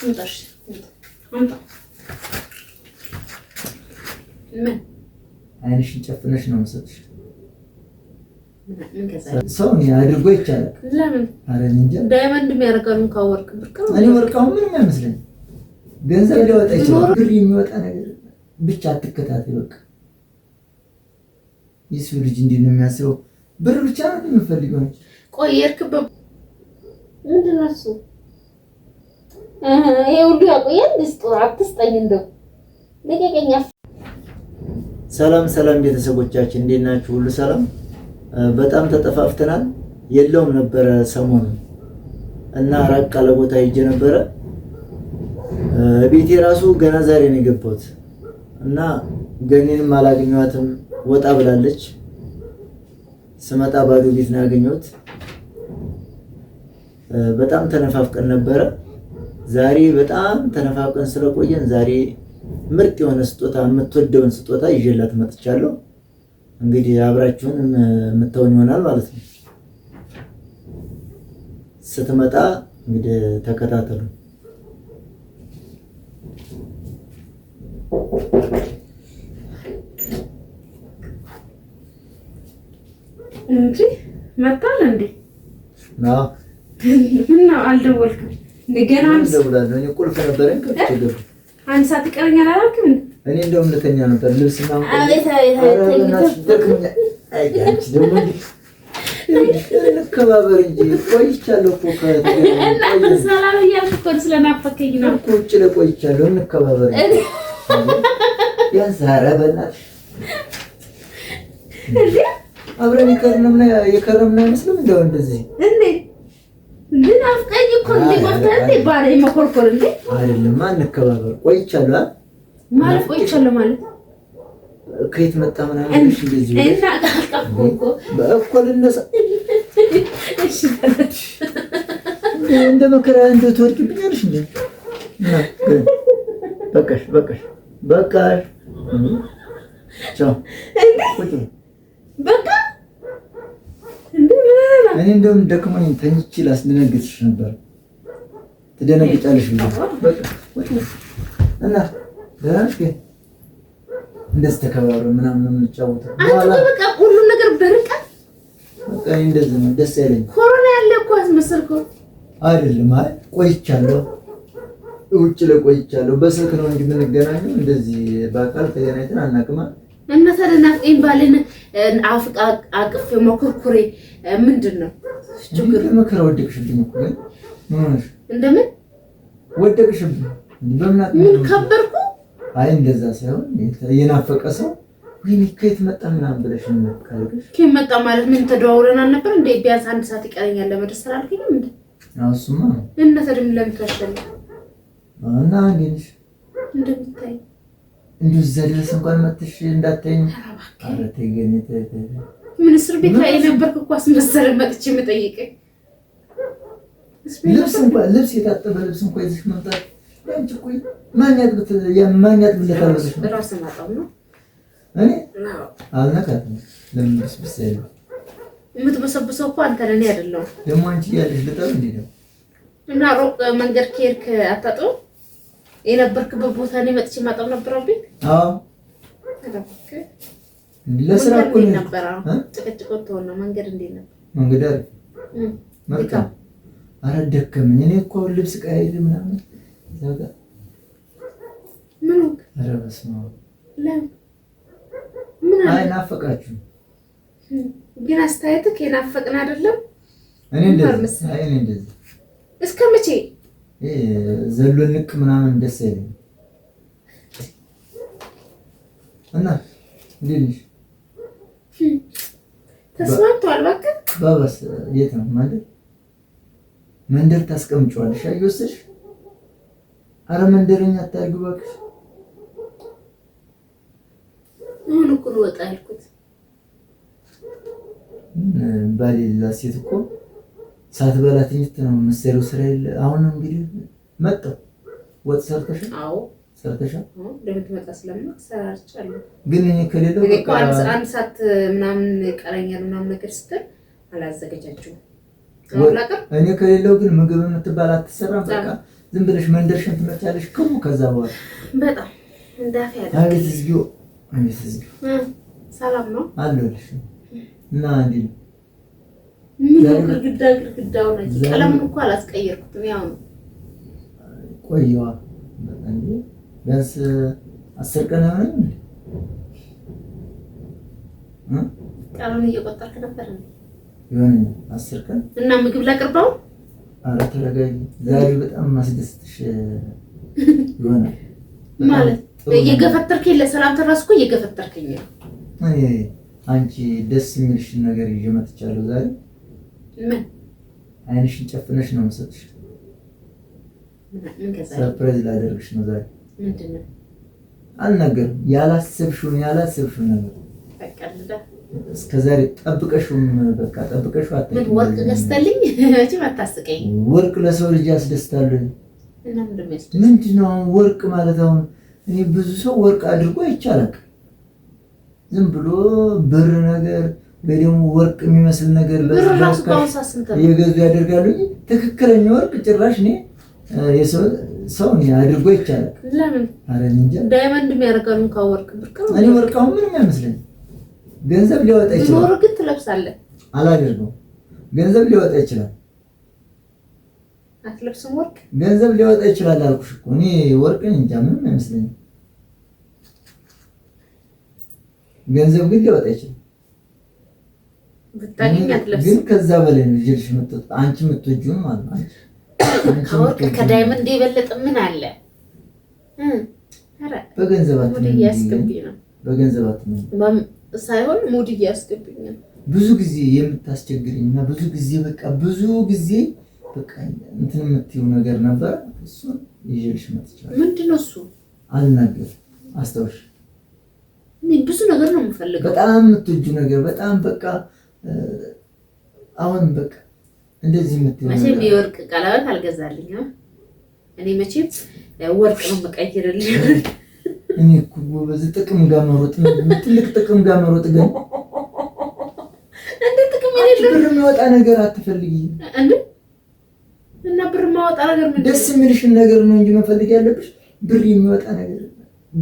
እንጣሽ እንጣ ምን አይንሽን ጨፍነሽ ነው የምሰጥሽ። ምን ከዛ ሰው አድርጎ ይቻላል። ለምን አረን እንጂ ዳይመንድ የሚያደርጋሉን ካወርቅ ብርቀው እኔ ወርቃው ምንም አይመስለኝ። ገንዘብ ሊወጣ ይችላል። ብር የሚወጣ ነገር ብቻ አትከታተይ። በቃ የሰው ልጅ እንዴት ነው የሚያስበው? ብር ብቻ ነው የሚፈልገው። ቆይ የርክበብ ምንድን ነው እሱ? ይሄ ሁሉ ያቆያል። አትስጠኝ እንደው ለቀቀኛ። ሰላም ሰላም ቤተሰቦቻችን እንዴት ናችሁ? ሁሉ ሰላም? በጣም ተጠፋፍተናል። የለውም ነበረ ሰሞኑን እና ራቅ ያለ ቦታ ሄጄ ነበረ። ቤቴ ራሱ ገና ዛሬ ነው የገባሁት እና ገኔንም አላገኘኋትም። ወጣ ብላለች። ስመጣ ባዶ ቤት ነው ያገኘሁት። በጣም ተነፋፍቀን ነበረ። ዛሬ በጣም ተነፋፍቀን ስለቆየን ዛሬ ምርጥ የሆነ ስጦታ የምትወደውን ስጦታ ይዤላት መጥቻለሁ። እንግዲህ አብራችሁን የምታዩን ይሆናል ማለት ነው። ስትመጣ እንግዲህ ተከታተሉ። እንጂ መጣል እንዴ? ና እና አልደወልክም? እንደገና ደውላለሁ። እኔ ቁልፍ ነበረኝ ከፍቼ አንድ ሰዓት ይቀረኛል አላልክም? እኔ እንደውም ልተኛ ነበር። ልብስና አቤት እንከባበር እንጂ ቆይቻለሁ እኮ እና ሰላም እያልኩ እኮ ስለናፈቀኝ ነው እኮ ውጭ ላይ ቆይቻለሁ። እንከባበር እንጂ ያን ዛሬ በእናትሽ እንዴ አብረን የከረምና አይመስልም? እንደው እንደዚህ እንዴ ግን አፍቀኝ እኮ እንዴ ወጣት ባለ መኮርኮር እንዴ አይደለም። እንከባበር ቆይቻለሁ ማለት ቆይቻለሁ ማለት ከየት መጣ ምናምን እንደዚህ እና አቃቆ በእኮ ልነሳ እሺ እንደ መከራ እንደተወርቅብኛለሽ እንዴ? በቃሽ ቻው እንዴ በቃ እንዴ እኔ እንደውም ደክሞኝ ተኝቼ ላስደነግጥሽ ነበር። ትደነግጫለሽ ብዬ በቃ እና ደህና እንደዚህ ተከባብረን ምናምን የምንጫወተው በቃ ሁሉ ነገር በርቀት በቃ እንደዚህ ነው። ደስ አይለኝም። ኮሮና ያለ እኮ አስመሰልከው አይደለም? አይ ቆይቻለሁ፣ ውጭ ላይ ቆይቻለሁ። በስልክ ነው እንጂ የምንገናኘው እንደዚህ በአካል ተገናኝተን አናውቅም። እና ተደናፍቀኝ ባለን አፍቃ አቅፍ መኮርኮሬ ምንድን ነው ችግር? መከራ ወደቅሽብኝ እኮ ግን ምን ሆነሽ? እንደምን ወደቅሽብኝ? ምን ከበርኩ? አይ እንደዛ ሳይሆን የናፈቀ ሰው ወይኔ ከየት መጣ ምናምን ብለሽ ነው ካልከሽ ከየት መጣ ማለት ምን ተደዋውለን አልነበር እንዴ? ቢያንስ አንድ ሰዓት ይቀረኛል ለመድረስ አላልከኝም እንዴ? አዎ እሱማ እና ተደም ለምታሸለ እና እንዴሽ እንደምታይ እንዴ ዘድረስ እንኳን መጥሽ እንዳትተኝ። አረ ተገኘ ምን እስር ቤት ላይ ነበርኩ እኮ አስመሰለ መጥቼ መጠየቅ ልብስ የታጠበ ልብስ እንኳን ይዘሽ መምጣት አንቺ እኮ ማንያት ብለታለሽ ራስ ማጣው ነው። እኔ አልነካትም። ለምን ብትሰይ የምትበሰብሰው እኮ አንተ ለኔ አይደለም። ደግሞ አንቺ ያለሽ ልጠብ እንዴ ነው እና ሩቅ መንገድ ከሄድክ አታጥብ የነበርክበት ቦታ ላይ መጥቼ ማጠብ ነበረብኝ። አዎ ለስራ እኮ ነበር። ጭቅጭቅ ተወና መንገድ እንዴት ነበር? መንገድ አይደል መልካም። አረ ደከመኝ። እኔ እኮ ልብስ ቀያይር ምናምን ዘጋ ምን አረ በስመ አብ ለምን ምን አይ ናፈቃችሁ ግን አስተያየትክ የናፈቅን አይደለም። እኔ እንደዚህ እስከ መቼ ዘሎልክ ምናምን ደስ አይለኝ እና እንዴት ተስማምቷል? በቃ ባባስ የት ነው መንደር ታስቀምጪዋለሽ? አይወስድሽ? አረ መንደረኛ አታርጉ እባክሽ። ምን እኮ ነው ወጣ ያልኩት? ባሌላ ሴት እኮ ሳትበላት ነው መሰለው ስራ የለ። አሁን እንግዲህ መጣው ወጥ ሰርተሻል? አዎ ሰርተሻል? እንደምትመጣ ስለማውቅ ሰርቻለሁ። ግን እኔ ከሌለው በቃ አንድ ሰዓት ምናምን ቀረኛል ምናምን ነገር ስትል አላዘጋጃችሁም። እኔ ከሌለው ግን ምግብ የምትባል አትሰራም። በቃ ዝም ብለሽ መንደርሽን ትመጫለሽ ከሙ ከዛ በኋላ በጣም እንዳፍ ያለ አቤት ዝጊው ሰላም ነው አለልሽ እና እንዴ ምን ግድግዳው ነው ቀለሙን እኮ አላስቀየርኩትም ያው ነው ቆይዋ እንዴ ቢያንስ 10 ቀን አይሆንም ቀለሙን እየቆጠርክ ነበር እንዴ ይሆን 10 ቀን እና ምግብ ላቅርባው ኧረ ተረጋጊ ዛሬ በጣም ማስደስትሽ ይሆናል ማለት እየገፈተርከኝ ለሰላም ተራስኩ እየገፈተርከኝ ነው አንቺ ደስ የሚልሽ ነገር ይዤ መጥቻለሁ ዛሬ ምን አይንሽን ጨፍነሽ ነው የምሰጥሽ ምን ከዛ ሰርፕራይዝ ላደርግሽ ነው ዛሬ ምንድነው አልነገርም ያላሰብሽውን ነገር ፈቀድዳ እስከዛሬ ጠብቀሽውም በቃ ጠብቀሽው ምን ወርቅ ገዝተልኝ እቺ ማታስቀኝ ወርቅ ለሰው ልጅ ያስደስታል እና ምንድነው ወርቅ ማለት አሁን እኔ ብዙ ሰው ወርቅ አድርጎ አይቻልም ዝም ብሎ ብር ነገር በደም ወርቅ የሚመስል ነገር በራስ የገዙ ያደርጋሉ ትክክለኛ ወርቅ ጭራሽ እኔ ሰው አድርጎ አይቻልም ለምን አረ እንጃ ዳይመንድ የሚያደርጋሉን ከወርቅ ብርቅ እኔ ወርቅ አሁን ምንም አይመስለኝ ገንዘብ ሊወጣ ይችላል ኖር ግን ትለብሳለህ አላደርገው ገንዘብ ሊወጣ ይችላል አትለብስም ወርቅ ገንዘብ ሊወጣ ይችላል አልኩሽ እኮ እኔ ወርቅ እንጃ ምንም አይመስለኝ ገንዘብ ግን ሊወጣ ይችላል ብታገኝ አትለብስም ግን ከዛ በላይ ነው ይልሽ መጥቶ አንቺ የምትወጂው ማለት ነው ከወርቅ ከዳይመንድ የበለጠ ምን አለ አረ በገንዘባት ሙድ እያስገብኝ ነው በገንዘባት ነው ሳይሆን ሙድ እያስገብኝ ነው ብዙ ጊዜ የምታስቸግሪኝና ብዙ ጊዜ በቃ እንትን የምትይው ነገር ነበር እሱ ይልሽ መጥቻለሁ ምንድነው እሱ አልናገር አስተውሽ ብዙ ነገር ነው የምፈልገው በጣም የምትወጂው ነገር በጣም በቃ አሁን በቃ እንደዚህ የምትይው መቼም የወርቅ ቀለበት አልገዛልኝም እኔ መቼም ወርቅ ነው መቀየርልኝ እኔ እኮ በዚህ ጥቅም ጋር መሮጥ ትልቅ ጥቅም ጋር መሮጥ ግን እንዴ ጥቅም የሌለው ብር የሚወጣ ነገር አትፈልጊ እንዴ እና ብር ማወጣ ነገር ምን ደስ የሚልሽን ነገር ነው እንጂ መፈልግ ያለብሽ ብር የሚወጣ ነገር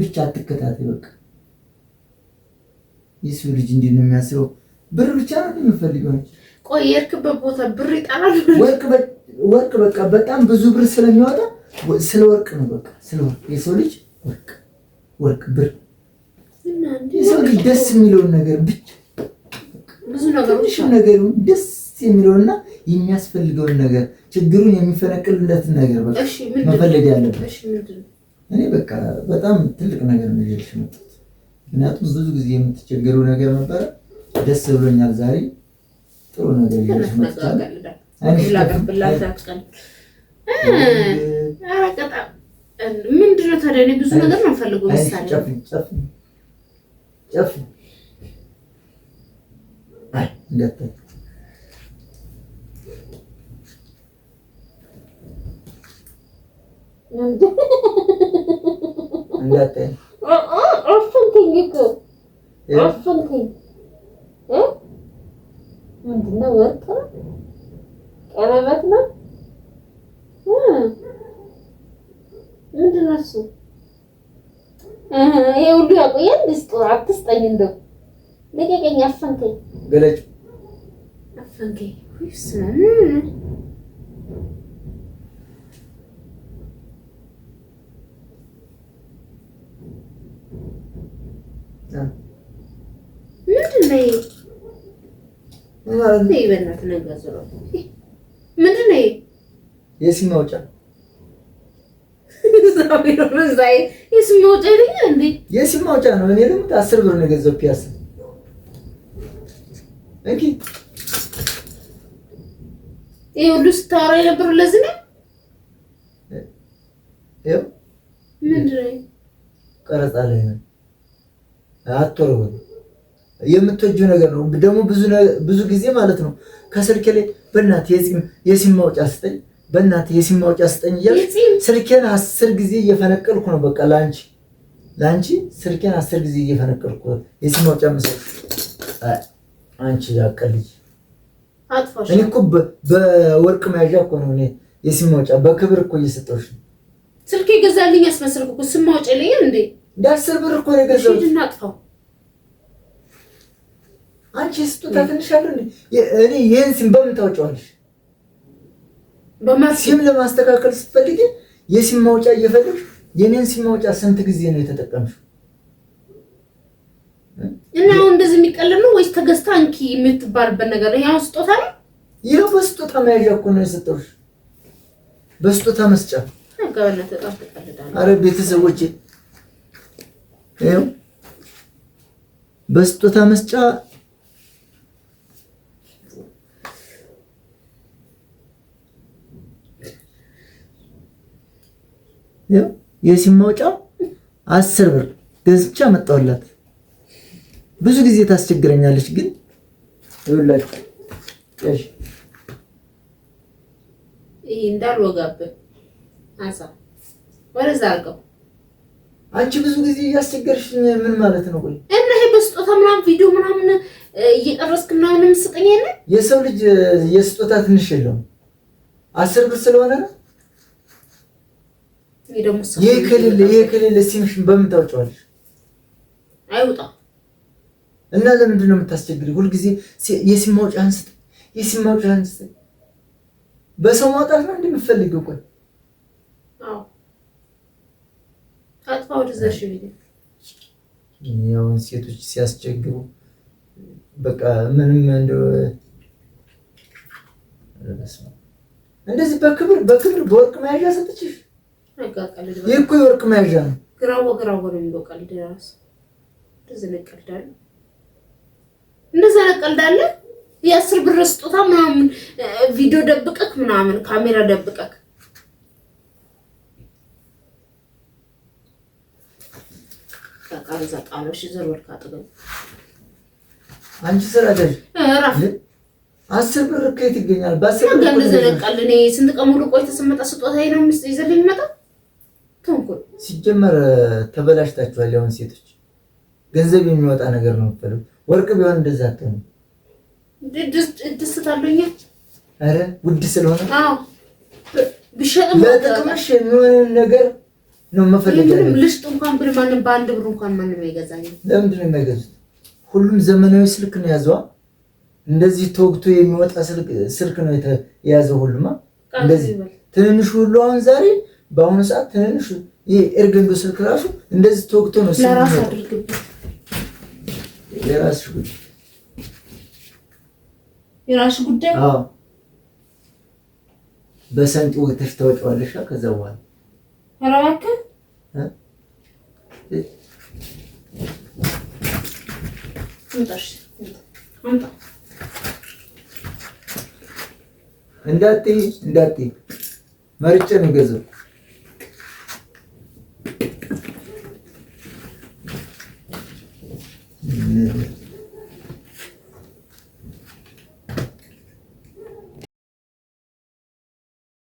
ብቻ አትከታተይ በቃ የሰው ልጅ እንዴት ነው የሚያስበው ብር ብቻ ነው የሚፈልገው ቆይ የርክበት ቦታ ብር ይጣላል ወርቅ በቃ በጣም ብዙ ብር ስለሚወጣ ስለ ወርቅ ነው በቃ ስለ ወርቅ የሰው ልጅ ወርቅ ብር እና እንዴ የሰው ልጅ ደስ የሚለውን ነገር ብቻ ብዙ ነገሮች ነገር ደስ የሚለውና የሚያስፈልገውን ነገር ችግሩን የሚፈነቅልለትን ነገር በቃ መፈለግ ያለበት እሺ ምንድነው እኔ በቃ በጣም ትልቅ ነገር ነው ይልሽ መጥቶ ምክንያቱም ብዙ ጊዜ የምትቸገረው ነገር ነበር ደስ ብሎኛል ዛሬ ጥሩ ነገር ይልሽ መጥቷል ምንድነው ታዲያ እኔ ብዙ ነገር ነው ፈልጎ ምሳሌ ጨፍ አይ እንደተ እንደተ አፈንከኝ እኮ አፈንከኝ ምንድነው ወርቅ ቀለበት ነው ምንድነው እሱ ይሄ ሁሉ ያቆያል እስኪ አትስጠኝ እንደው ለቀቀኝ አፈንከኝ ገለጭ አፈንከኝ ወይስ ምንድነው የሲም ማውጫ የሲም ማውጫ ነው እኔ ደግሞ 10 ብር ነው የገዛው ፒያሳ እንኪ ይሄ ሁሉ ስታወራ የነበረው ለዚህ ነው ይኸው ምንድነው ቀረጻ ላይ ነው አትወሩ የምትወጂው ነገር ነው ደግሞ ብዙ ጊዜ ማለት ነው ከስልኬ ላይ በእናትህ የሲም ማውጫ ስጠኝ በእናትህ የሲም ማውጫ ስጠኝ እያልሽ ስልኬን 10 ጊዜ እየፈነቀልኩ ነው በቃ ላንቺ ስልኬን 10 ጊዜ እየፈነቀልኩ የሲም ማውጫ መስጠት አንቺ ያቀልጅ አጥፋሽ እኔ እኮ በወርቅ መያዣ እኮ ነው እኔ የሲም ማውጫ በክብር እኮ እየሰጠሁሽ ነው። ስልክ ይገዛልኝ ያስመስልኩ እኮ ስም ማውጫ የለኝም እንዴ? እንደ 10 ብር እኮ ነው የገዛሁት። እሺ እናጥፋው። አንቺ ስጦታ ትንሽ አይደል? እኔ ይሄን ሲም በምን ታውጫዋለሽ? ሲም ለማስተካከል ስትፈልጊ የሲም ማውጫ እየፈለግሽ የኔን ሲም ማውጫ ስንት ጊዜ ነው የተጠቀምሽው? እና አሁን እንደዚህ የሚቀለል ነው ወይስ ተገዝታ አንቺ የምትባልበት ነገር ነው? ያው ስጦታ ነው። ይሄው በስጦታ መያዣ እኮ ነው የሰጠሁሽ። በስጦታ መስጫ አጋባና ተጣጣጣለዳል። አረ ቤተሰቦቼ ይሄው በስጦታ መስጫ ይሄው የሲም ማውጫ 10 ብር ገዝቻ መጣሁላት። ብዙ ጊዜ ታስቸግረኛለች ግን ይኸውላችሁ እሺ ይሄ እንዳልወጋብህ አንሳ ወደዛ አድርገው። አንቺ ብዙ ጊዜ እያስቸገርሽኝ ምን ማለት ነው? ቆይ እና ይሄ በስጦታ ምናምን ቪዲዮ ምናምን እየቀረስክ ምናምን የምትሰጠኝ የለ? የሰው ልጅ የስጦታ ትንሽ የለውም 10 ብር ስለሆነ ነው። ይሄ ከሌለ ሲምሽን በምን ታውጫዋለሽ? አይውጣ እና ለምንድን ነው የምታስቸግሪው? ሁልጊዜ የሲም ማውጫህን ስጥ፣ የሲም ማውጫህን ስጥ። በሰው ማውጣት ነው እንደምትፈልጊው? ቆይ አዎ አጥፋው ደዘሽ ቢል ያው ሴቶች ሲያስቸግሩ በቃ ምንም እንደዚህ በክብር በወርቅ መያዣ ሰጥችሽ። ይሄ እኮ የወርቅ መያዣ ነው። ግራው ነው የሚበቃል ደራስ እንደዛ ነቀልዳለ። የ10 ብር ስጦታ ምናምን ቪዲዮ ደብቀክ ምናምን ካሜራ ደብቀክ ታቃዛ ቃሎሽ ዘርወልካ አጥገብ አንቺ ስራ አይደል? አራፍ 10 ብር ከየት ይገኛል? በ10 ብር እንደዛ ነቀል። እኔ ስንት ቀን ሙሉ ቆይተ ስመጣ ስጦታዬ ነው ይዘልኝ መጣ። ተንኩል ሲጀመር ተበላሽታችኋል። ያውን ሴቶች ገንዘብ የሚወጣ ነገር ነው የምትፈልጉ። ወርቅ ቢሆን እንደዛ አትሆኑ። ደስታለኛ አረ ውድ ስለሆነ አዎ ቢሸጥም ለጥቅምሽ የሚሆን ነገር ነው መፈለግ ያለው። ልሽጥ እንኳን ብር ማንም በአንድ ብር እንኳን ማንም አይገዛኝ። ለምንድን ነው የሚገዙት? ሁሉም ዘመናዊ ስልክ ነው ያዘው። እንደዚህ ተወግቶ የሚወጣ ስልክ ነው የያዘው ሁሉማ። እንደዚህ ትንንሹ ሁሉ አሁን ዛሬ በአሁኑ ሰዓት ትንንሹ ይሄ ኤርገንዶ ስልክ ራሱ እንደዚህ ተወግቶ ነው ለራስ አድርግበት። የራስሽ ጉዳይ የራስሽ ጉዳይ። አዎ በሰንት ወጥተሽ ታወጪዋለሽ። ከዛ በኋላ አራባከ እንዳትዪ መርጬ ነው የገዛው።